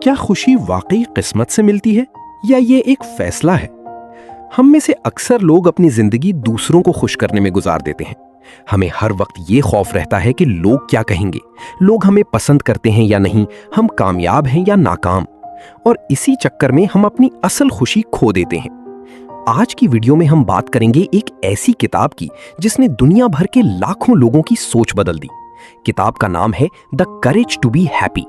क्या खुशी वाकई किस्मत से मिलती है या ये एक फैसला है? हम में से अक्सर लोग अपनी जिंदगी दूसरों को खुश करने में गुजार देते हैं। हमें हर वक्त ये खौफ रहता है कि लोग क्या कहेंगे, लोग हमें पसंद करते हैं या नहीं, हम कामयाब हैं या नाकाम, और इसी चक्कर में हम अपनी असल खुशी खो देते हैं। आज की वीडियो में हम बात करेंगे एक ऐसी किताब की जिसने दुनिया भर के लाखों लोगों की सोच बदल दी। किताब का नाम है the courage to be happy.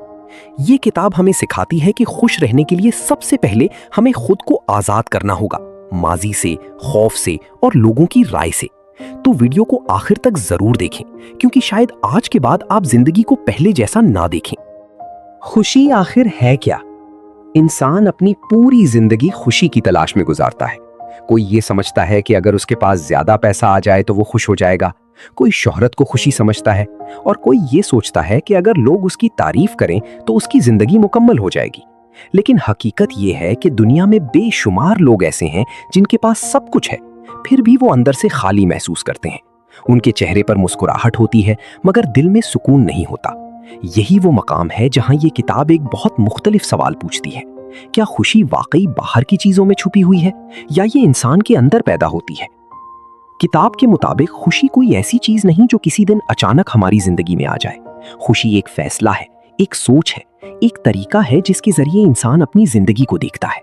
ये किताब हमें सिखाती है कि खुश रहने के लिए सबसे पहले हमें खुद को आजाद करना होगा, माजी से, खौफ से और लोगों की राय से। तो वीडियो को आखिर तक जरूर देखें, क्योंकि शायद आज के बाद आप जिंदगी को पहले जैसा ना देखें। खुशी आखिर है क्या? इंसान अपनी पूरी जिंदगी खुशी की तलाश में गुजारता है। कोई ये समझता है कि अगर उसके पास ज्यादा पैसा आ जाए तो वो खुश हो जाएगा, कोई शोहरत को खुशी समझता है, और कोई ये सोचता है कि अगर लोग उसकी तारीफ करें तो उसकी जिंदगी मुकम्मल हो जाएगी। लेकिन हकीकत ये है कि दुनिया में बेशुमार लोग ऐसे हैं जिनके पास सब कुछ है, फिर भी वो अंदर से खाली महसूस करते हैं। उनके चेहरे पर मुस्कुराहट होती है मगर दिल में सुकून नहीं होता। यही वो मकाम है जहां ये किताब एक बहुत मुख्तलिफ सवाल पूछती है। क्या खुशी वाकई बाहर की चीजों में छुपी हुई है या ये इंसान के अंदर पैदा होती है? किताब के मुताबिक खुशी कोई ऐसी चीज नहीं जो किसी दिन अचानक हमारी जिंदगी में आ जाए। खुशी एक फैसला है, एक सोच है, एक तरीका है जिसके जरिए इंसान अपनी जिंदगी को देखता है।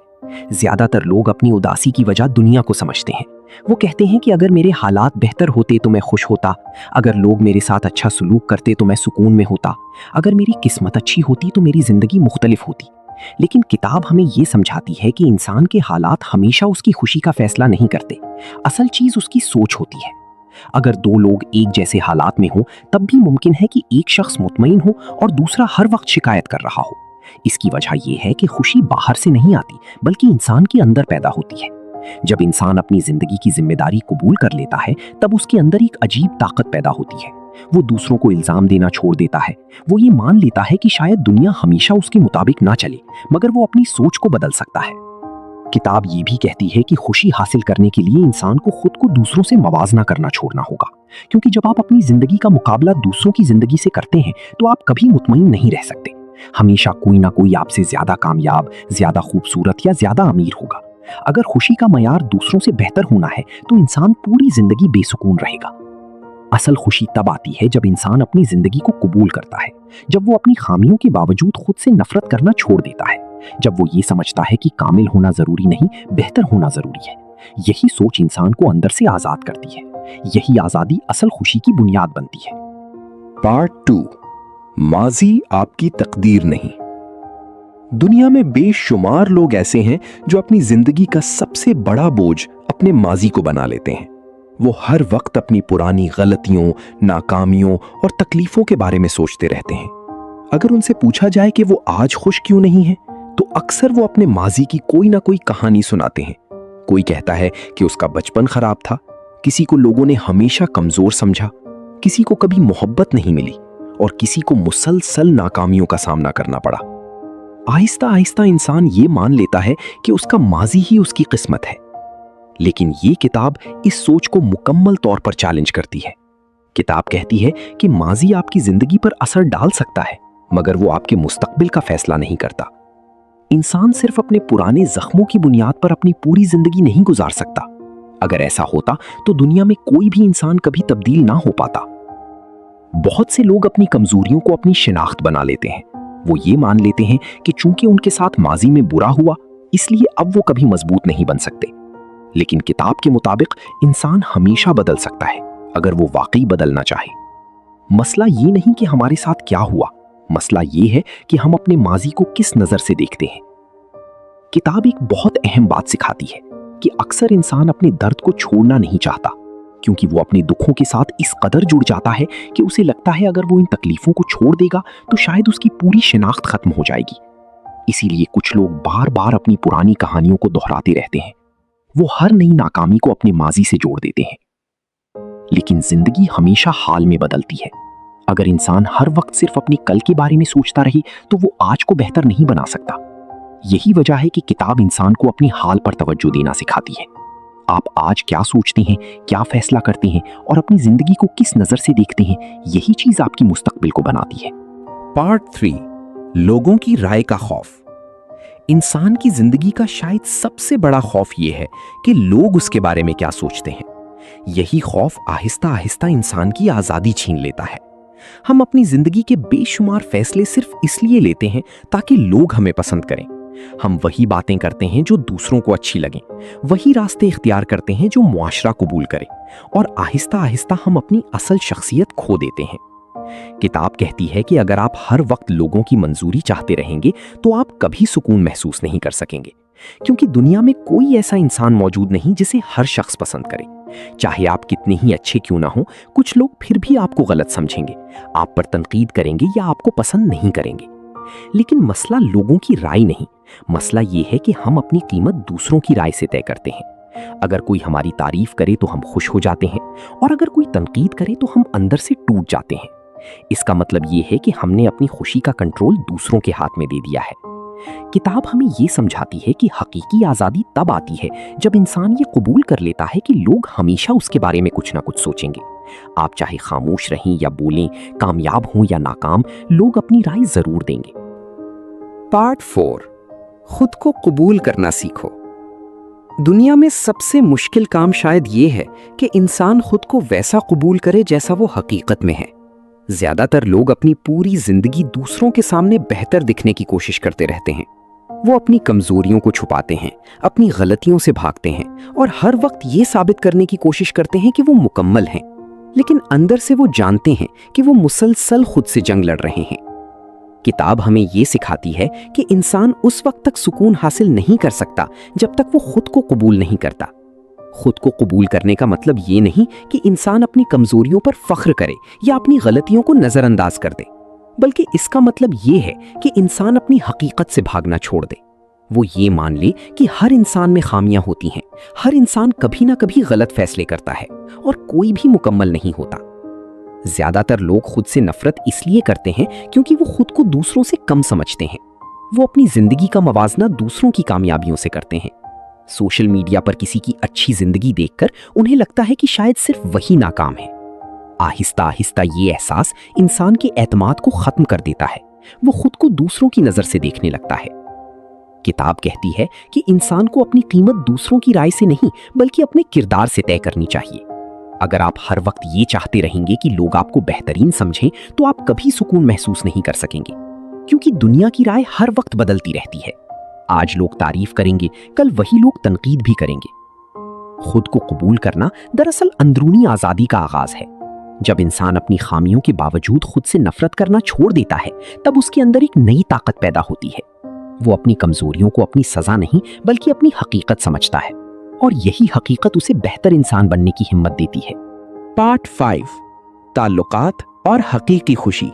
ज्यादातर लोग अपनी उदासी की वजह दुनिया को समझते हैं। वो कहते हैं कि अगर मेरे हालात बेहतर होते तो मैं खुश होता, अगर लोग मेरे साथ अच्छा सलूक करते तो मैं सुकून में होता, अगर मेरी किस्मत अच्छी होती तो मेरी जिंदगी मुख्तलिफ होती। लेकिन किताब हमें ये समझाती है कि इंसान के हालात हमेशा उसकी खुशी का फैसला नहीं करते। असल चीज उसकी सोच होती है। अगर दो लोग एक जैसे हालात में हो तब भी मुमकिन है कि एक शख्स मुतमईन हो और दूसरा हर वक्त शिकायत कर रहा हो। इसकी वजह यह है कि खुशी बाहर से नहीं आती बल्कि इंसान के अंदर पैदा होती है। जब इंसान अपनी जिंदगी की जिम्मेदारी कबूल कर लेता है तब उसके अंदर एक अजीब ताकत पैदा होती है। वो दूसरों को इल्जाम देना छोड़ देता है। वो ये मान लेता है कि शायद दुनिया हमेशा उसके मुताबिक ना चले, मगर वो अपनी सोच को बदल सकता है। किताब ये भी कहती है कि खुशी हासिल करने के लिए इंसान को खुद को दूसरों से मवाजना करना छोड़ना होगा, क्योंकि जब आप अपनी जिंदगी का मुकाबला दूसरों की जिंदगी से करते हैं तो आप कभी मुतमईन नहीं रह सकते। हमेशा कोई ना कोई आपसे ज्यादा कामयाब, ज्यादा खूबसूरत या ज्यादा अमीर होगा। अगर खुशी का मयार दूसरों से बेहतर होना है तो इंसान पूरी जिंदगी बेसुकून रहेगा। असल खुशी तब आती है जब इंसान अपनी जिंदगी को कबूल करता है, जब वो अपनी खामियों के बावजूद खुद से नफरत करना छोड़ देता है, जब वो ये समझता है कि कामिल होना जरूरी नहीं, बेहतर होना जरूरी है। यही सोच इंसान को अंदर से आजाद करती है। यही आजादी असल खुशी की बुनियाद बनती है। पार्ट 2, माजी आपकी तकदीर नहीं। दुनिया में बेशुमार लोग ऐसे हैं जो अपनी जिंदगी का सबसे बड़ा बोझ अपने माजी को बना लेते हैं। वो हर वक्त अपनी पुरानी गलतियों, नाकामियों और तकलीफों के बारे में सोचते रहते हैं। अगर उनसे पूछा जाए कि वो आज खुश क्यों नहीं है तो अक्सर वो अपने माजी की कोई ना कोई कहानी सुनाते हैं। कोई कहता है कि उसका बचपन खराब था, किसी को लोगों ने हमेशा कमजोर समझा, किसी को कभी मोहब्बत नहीं मिली और किसी को मुसलसल नाकामियों का सामना करना पड़ा। आहिस्ता आहिस्ता इंसान ये मान लेता है कि उसका माजी ही उसकी किस्मत है। लेकिन ये किताब इस सोच को मुकम्मल तौर पर चैलेंज करती है। किताब कहती है कि माजी आपकी जिंदगी पर असर डाल सकता है, मगर वो आपके मुस्तकबिल का फैसला नहीं करता। इंसान सिर्फ अपने पुराने जख्मों की बुनियाद पर अपनी पूरी जिंदगी नहीं गुजार सकता। अगर ऐसा होता तो दुनिया में कोई भी इंसान कभी तब्दील ना हो पाता। बहुत से लोग अपनी कमजोरियों को अपनी शिनाख्त बना लेते हैं। वो ये मान लेते हैं कि चूंकि उनके साथ माजी में बुरा हुआ इसलिए अब वो कभी मजबूत नहीं बन सकते। लेकिन किताब के मुताबिक इंसान हमेशा बदल सकता है अगर वो वाकई बदलना चाहे। मसला ये नहीं कि हमारे साथ क्या हुआ, मसला ये है कि हम अपने माजी को किस नजर से देखते हैं। किताब एक बहुत अहम बात सिखाती है कि अक्सर इंसान अपने दर्द को छोड़ना नहीं चाहता, क्योंकि वो अपने दुखों के साथ इस कदर जुड़ जाता है कि उसे लगता है अगर वो इन तकलीफों को छोड़ देगा तो शायद उसकी पूरी शिनाख्त खत्म हो जाएगी। इसीलिए कुछ लोग बार बार अपनी पुरानी कहानियों को दोहराते रहते हैं। वो हर नई नाकामी को अपने माजी से जोड़ देते हैं। लेकिन जिंदगी हमेशा हाल में बदलती है। अगर इंसान हर वक्त सिर्फ अपनी कल के बारे में सोचता रहे तो वो आज को बेहतर नहीं बना सकता। यही वजह है कि किताब इंसान को अपनी हाल पर तवज्जो देना सिखाती है। आप आज क्या सोचते हैं, क्या फैसला करते हैं और अपनी जिंदगी को किस नजर से देखते हैं, यही चीज आपकी मुस्तकबिल को बनाती है। पार्ट 3, लोगों की राय का खौफ। इंसान की जिंदगी का शायद सबसे बड़ा खौफ ये है कि लोग उसके बारे में क्या सोचते हैं। यही खौफ आहिस्ता आहिस्ता इंसान की आजादी छीन लेता है। हम अपनी जिंदगी के बेशुमार फैसले सिर्फ इसलिए लेते हैं ताकि लोग हमें पसंद करें। हम वही बातें करते हैं जो दूसरों को अच्छी लगें, वही रास्ते इख्तियार करते हैं जो मुआशरा कबूल करे, और आहिस्ता आहिस्ता हम अपनी असल शख्सियत खो देते हैं। किताब कहती है कि अगर आप हर वक्त लोगों की मंजूरी चाहते रहेंगे तो आप कभी सुकून महसूस नहीं कर सकेंगे, क्योंकि दुनिया में कोई ऐसा इंसान मौजूद नहीं जिसे हर शख्स पसंद करे। चाहे आप कितने ही अच्छे क्यों ना हो, कुछ लोग फिर भी आपको गलत समझेंगे, आप पर तनकीद करेंगे या आपको पसंद नहीं करेंगे। लेकिन मसला लोगों की राय नहीं, मसला ये है कि हम अपनी कीमत दूसरों की राय से तय करते हैं। अगर कोई हमारी तारीफ करे तो हम खुश हो जाते हैं, और अगर कोई तनकीद करे तो हम अंदर से टूट जाते हैं। इसका मतलब ये है कि हमने अपनी खुशी का कंट्रोल दूसरों के हाथ में दे दिया है। किताब हमें ये समझाती है कि हकीकी आज़ादी तब आती है जब इंसान ये कबूल कर लेता है कि लोग हमेशा उसके बारे में कुछ ना कुछ सोचेंगे। आप चाहे खामोश रहें या बोलें, कामयाब हों या नाकाम, लोग अपनी राय जरूर देंगे। पार्ट 4, खुद को कबूल करना सीखो। दुनिया में सबसे मुश्किल काम शायद ये है कि इंसान खुद को वैसा कबूल करे जैसा वो हकीकत में है। ज्यादातर लोग अपनी पूरी जिंदगी दूसरों के सामने बेहतर दिखने की कोशिश करते रहते हैं। वो अपनी कमजोरियों को छुपाते हैं, अपनी गलतियों से भागते हैं, और हर वक्त ये साबित करने की कोशिश करते हैं कि वो मुकम्मल हैं। लेकिन अंदर से वो जानते हैं कि वो मुसलसल खुद से जंग लड़ रहे हैं। किताब हमें ये सिखाती है कि इंसान उस वक्त तक सुकून हासिल नहीं कर सकता जब तक वो खुद को कबूल नहीं करता। खुद को कबूल करने का मतलब ये नहीं कि इंसान अपनी कमजोरियों पर फख्र करे या अपनी गलतियों को नजरअंदाज कर दे, बल्कि इसका मतलब ये है कि इंसान अपनी हकीकत से भागना छोड़ दे। वो ये मान ले कि हर इंसान में खामियां होती हैं, हर इंसान कभी ना कभी गलत फैसले करता है, और कोई भी मुकम्मल नहीं होता। ज्यादातर लोग खुद से नफरत इसलिए करते हैं क्योंकि वो खुद को दूसरों से कम समझते हैं। वो अपनी जिंदगी का मवाजना दूसरों की कामयाबियों से करते हैं। सोशल मीडिया पर किसी की अच्छी जिंदगी देखकर उन्हें लगता है कि शायद सिर्फ वही नाकाम है। आहिस्ता आहिस्ता ये एहसास इंसान के एतमाद को खत्म कर देता है। वो खुद को दूसरों की नजर से देखने लगता है। किताब कहती है कि इंसान को अपनी कीमत दूसरों की राय से नहीं बल्कि अपने किरदार से तय करनी चाहिए। अगर आप हर वक्त ये चाहते रहेंगे कि लोग आपको बेहतरीन समझें तो आप कभी सुकून महसूस नहीं कर सकेंगे, क्योंकि दुनिया की राय हर वक्त बदलती रहती है। आज लोग तारीफ करेंगे, कल वही लोग तनकीद भी करेंगे। खुद को कबूल करना दरअसल अंदरूनी आजादी का आगाज है। जब इंसान अपनी खामियों के बावजूद खुद से नफरत करना छोड़ देता है, तब उसके अंदर एक नई ताकत पैदा होती है। वो अपनी कमजोरियों को अपनी सजा नहीं बल्कि अपनी हकीकत समझता है, और यही हकीकत उसे बेहतर इंसान बनने की हिम्मत देती है। पार्ट 5, ताल्लुकात और हकीकी खुशी।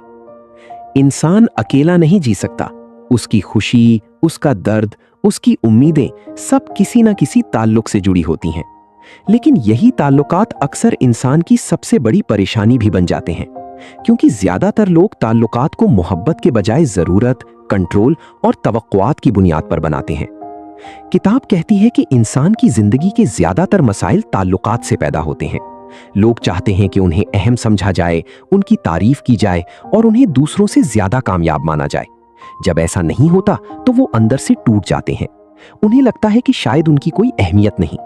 इंसान अकेला नहीं जी सकता। उसकी खुशी, उसका दर्द, उसकी उम्मीदें सब किसी न किसी ताल्लुक से जुड़ी होती हैं। लेकिन यही ताल्लुकात अक्सर इंसान की सबसे बड़ी परेशानी भी बन जाते हैं, क्योंकि ज्यादातर लोग ताल्लुकात को मोहब्बत के बजाय जरूरत, कंट्रोल और तवक्कुआत की बुनियाद पर बनाते हैं। किताब कहती है कि इंसान की जिंदगी के ज्यादातर मसाइल ताल्लुकात से पैदा होते हैं। लोग चाहते हैं कि उन्हें अहम समझा जाए, उनकी तारीफ की जाए और उन्हें दूसरों से ज्यादा कामयाब माना जाए। जब ऐसा नहीं होता तो वो अंदर से टूट जाते हैं। उन्हें लगता है कि शायद उनकी कोई अहमियत नहीं।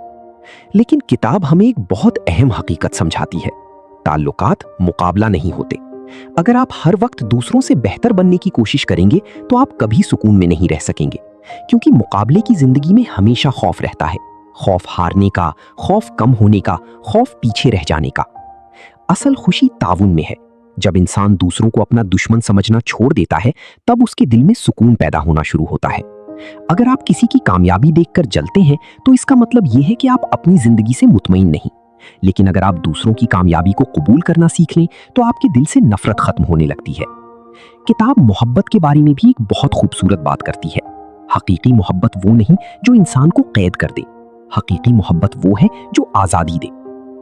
लेकिन किताब हमें एक बहुत अहम हकीकत समझाती है। ताल्लुकात मुकाबला नहीं होते। अगर आप हर वक्त दूसरों से बेहतर बनने की कोशिश करेंगे तो आप कभी सुकून में नहीं रह सकेंगे, क्योंकि मुकाबले की जिंदगी में हमेशा खौफ रहता है। खौफ हारने का, खौफ कम होने का, खौफ पीछे रह जाने का। असल खुशी ताउन में है। जब इंसान दूसरों को अपना दुश्मन समझना छोड़ देता है, तब उसके दिल में सुकून पैदा होना शुरू होता है। अगर आप किसी की कामयाबी देखकर जलते हैं तो इसका मतलब यह है कि आप अपनी जिंदगी से मुतमईन नहीं। लेकिन अगर आप दूसरों की कामयाबी को कबूल करना सीख लें तो आपके दिल से नफरत खत्म होने लगती है। किताब मोहब्बत के बारे में भी एक बहुत खूबसूरत बात करती है। हकीकी मोहब्बत वो नहीं जो इंसान को कैद कर दे। हकीकी मोहब्बत वो है जो आजादी दे।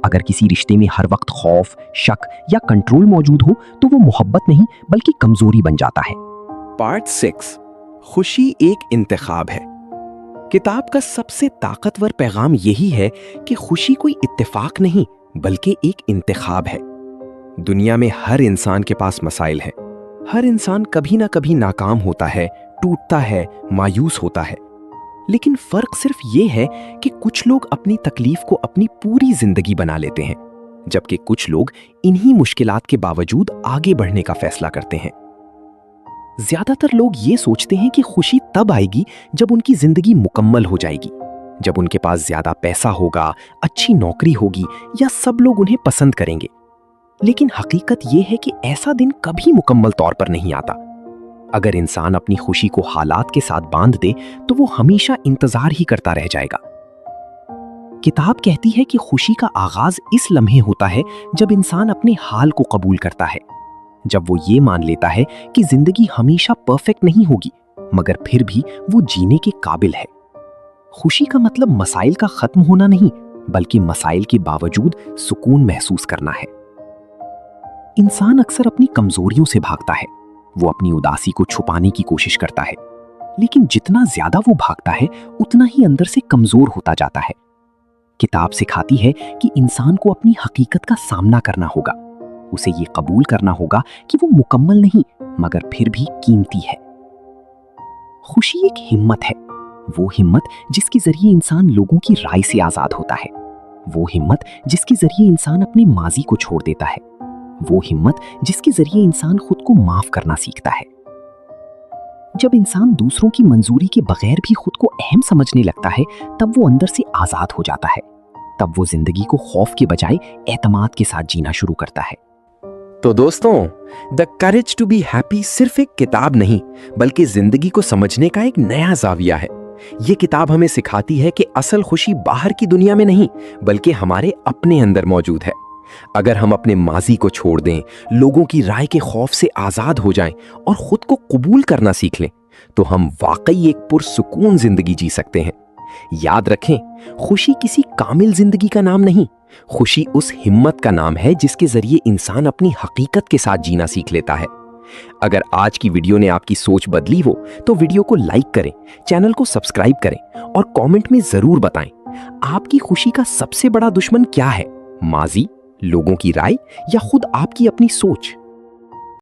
अगर किसी रिश्ते में हर वक्त खौफ, शक या कंट्रोल मौजूद हो तो वो मोहब्बत नहीं बल्कि कमजोरी बन जाता है। पार्ट 6, खुशी एक इंतखाब है। किताब का सबसे ताकतवर पैगाम यही है कि खुशी कोई इत्तेफाक नहीं बल्कि एक इंतखाब है। दुनिया में हर इंसान के पास मसाइल हैं। हर इंसान कभी ना कभी नाकाम होता है, टूटता है, मायूस होता है। लेकिन फर्क सिर्फ ये है कि कुछ लोग अपनी तकलीफ को अपनी पूरी जिंदगी बना लेते हैं, जबकि कुछ लोग इन्हीं मुश्किलात के बावजूद आगे बढ़ने का फैसला करते हैं। ज्यादातर लोग ये सोचते हैं कि खुशी तब आएगी जब उनकी जिंदगी मुकम्मल हो जाएगी, जब उनके पास ज्यादा पैसा होगा, अच्छी नौकरी होगी या सब लोग उन्हें पसंद करेंगे। लेकिन हकीकत यह है कि ऐसा दिन कभी मुकम्मल तौर पर नहीं आता। अगर इंसान अपनी खुशी को हालात के साथ बांध दे तो वो हमेशा इंतजार ही करता रह जाएगा। किताब कहती है कि खुशी का आगाज इस लम्हे होता है जब इंसान अपने हाल को कबूल करता है, जब वो ये मान लेता है कि जिंदगी हमेशा परफेक्ट नहीं होगी, मगर फिर भी वो जीने के काबिल है। खुशी का मतलब मसाइल का खत्म होना नहीं, बल्कि मसाइल के बावजूद सुकून महसूस करना है। इंसान अक्सर अपनी कमजोरियों से भागता है, वो अपनी उदासी को छुपाने की कोशिश करता है, लेकिन जितना ज्यादा वो भागता है उतना ही अंदर से कमजोर होता जाता है। किताब सिखाती है कि इंसान को अपनी हकीकत का सामना करना होगा, उसे ये कबूल करना होगा कि वो मुकम्मल नहीं मगर फिर भी कीमती है। खुशी एक हिम्मत है, वो हिम्मत जिसके जरिए इंसान लोगों की राय से आजाद होता है, वो हिम्मत जिसके जरिए इंसान अपने माजी को छोड़ देता है, वो हिम्मत जिसके जरिए इंसान खुद को माफ करना सीखता है। जब इंसान दूसरों की मंजूरी के बगैर भी खुद को अहम समझने लगता है, तब वो अंदर से आजाद हो जाता है। तब वो जिंदगी को खौफ के बजाय एतमाद के साथ जीना शुरू करता है। तो दोस्तों, the courage to be happy सिर्फ एक किताब नहीं, बल्कि जिंदगी को समझने का एक नया जाविया है। ये किताब हमें सिखाती है कि असल खुशी बाहर की दुनिया में नहीं, बल्कि हमारे अपने अंदर मौजूद है। अगर हम अपने माजी को छोड़ दें, लोगों की राय के खौफ से आजाद हो जाएं और खुद को कबूल करना सीख लें, तो हम वाकई एक पुरसुकून जिंदगी जी सकते हैं। याद रखें, खुशी किसी कामिल जिंदगी का नाम नहीं, खुशी उस हिम्मत का नाम है जिसके जरिए इंसान अपनी हकीकत के साथ जीना सीख लेता है। अगर आज की वीडियो ने आपकी सोच बदली हो तो वीडियो को लाइक करें, चैनल को सब्सक्राइब करें और कमेंट में जरूर बताएं आपकी खुशी का सबसे बड़ा दुश्मन क्या है, माजी, लोगों की राय या खुद आपकी अपनी सोच।